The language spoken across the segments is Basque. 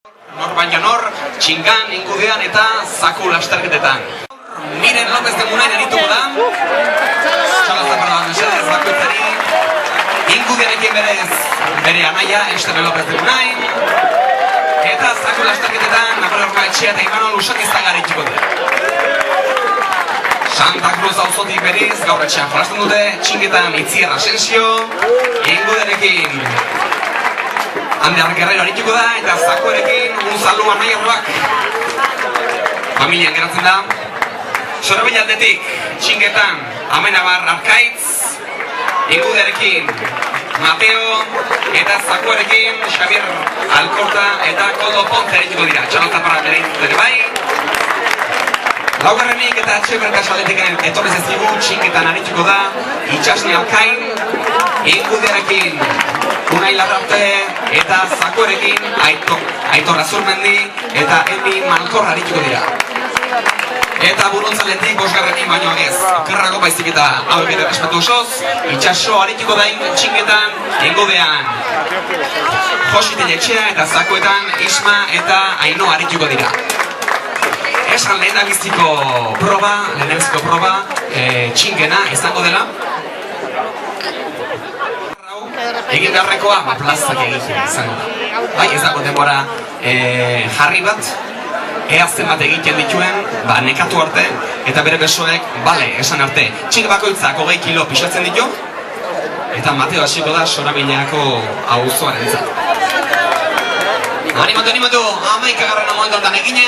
Nor baino nor, txingan, ingudean eta zaku lasterketetan. Miren López de Munain erituko da. Txalaz zapardaban mesedez, bakoitzari. Ingudeanekin bere anaia, Esteve López de Munain. Eta zaku lasterketetan, Napoleon Etxea eta Imanol Usakiztagar itxiko dira. Santa Cruz auzotik beriz, gaur etxean jolasten dute, txinketan Itziar Asensio, Ingudeanekin Ander Guerrero arituko da, eta zakoerekin Unzalu Anaierroak familian geratzen da. Sorabila aldetik, txinketan Amenabar Arkaitz, Ingudearekin Mateo, eta zakoerekin Xavier Alkorta eta Koldo Ponte arituko dira. Txalotapara bere ere bai. Laugarrenik eta Etxeberkas aldetiken etorrez ez digu, txinketan arituko da Itxasni Alkain, Ingudearekin Unai Larraute eta zakoerekin Aitor Azurmendi eta Emi Malkorra arituko dira. Eta buruntzaletik bosgarrenik baino agez, okerrago baizik eta haueketa respatu osoz, Itxaso arituko da txinketan Ingudean Josi Telletxea eta zakoetan Isma eta Aino arituko dira. Esan lehendabiziko proba, txinkena izango dela. Egin beharrekoa, plazak egiten izango da. Bai, ez dago denbora jarri bat, eazten bat egiten dituen, nekatu arte, eta bere besoek, bale, esan arte. Txink bakoitzak 20 kilo pisatzen ditu, eta Mateo hasiko da Sorabileako auzoaren zat. Animatu, 11. momentuan egina.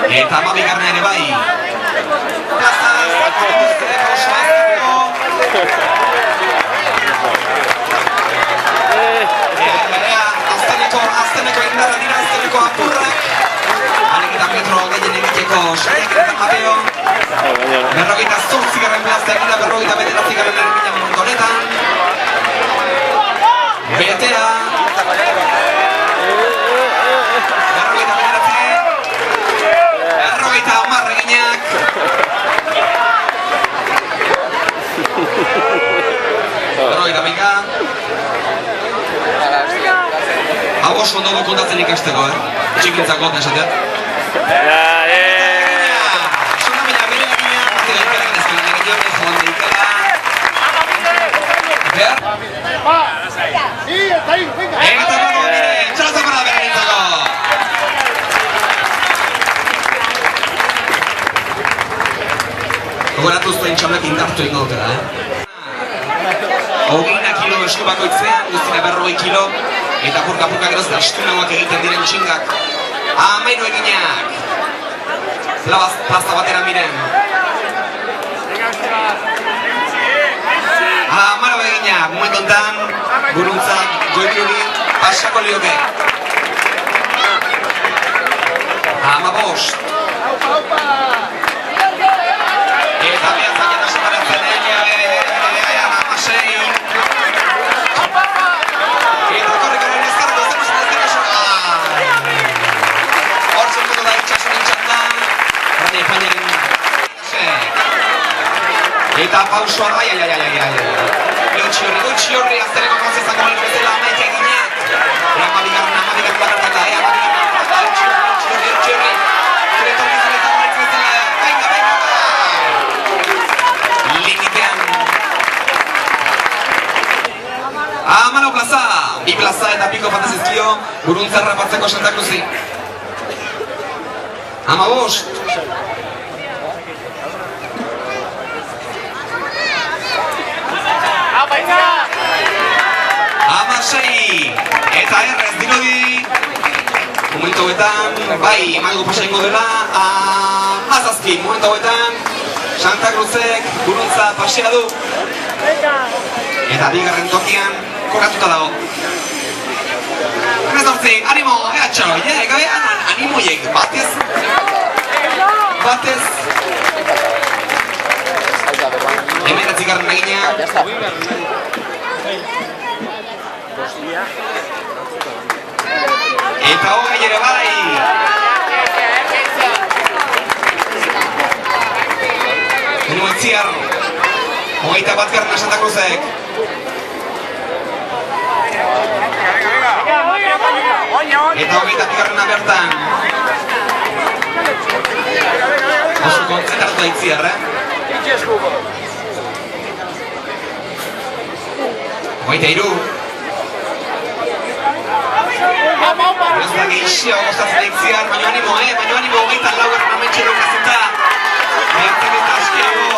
Eta Babigarren ere bai. Azteneko indarra dira, azteneko apurrak. Alekita metro gehien egiteko saiakera Mateo. 48. plazta egina, 49. erregina momentu honetan. Betea. Hau oso ondo kontatzen ikasteko, txikintzako, esatea. Soramila bere egina, partida elkarren ezken egin joan deikala. Behar? Eta bago, txalazta para bere nintzako. Gogoratu zuen txamek indartu ingo dutela, 20 kilo esku bakoitzean, guztina 40 kilo, eta purka-purka geroz dastunagoak egiten diren txingak. Amairu eginak. Plazta batera miren. Amairu eginak, momentu enten, buruntzak, goikiuri, pasako lioke. Amabost. Eta behatzak eta separatzen amasei. Eta korrikoren ezkarreko hortzen dugu da itxasun intxanda. Rani Espainiaren eta pausua da, Gutxi horri aztereko konzezako nire bezala amaik eginak. Ea Mabigarren bakartaka, Gutxi horri. Amano plaza, bi plaza eta piko fantazizkio, buruntzarra batzeko Santa Cruzi. Amabost. Amasei, eta errez dirudi. Momentu hauetan, bai, emango pasa ingo dela, Amazazki, momentu hauetan, Santa Cruzek buruntza pasea du. Eta bigarren tokian, kokatuta dago. Remezortzi, animo, eatxo, animoiek, batez. Hemen atzigarren egina. Eta hogei ere bai. Itziar, 21. Santa Cruzek. Eta hogeita bigarrena bertan. Oso kontzentratu aitziar, Hogeita iru. Ez da geixia gozatzen aitziar, baina animo, hogeita laugarren ametxe dukazuta. Behatzen eta askiago.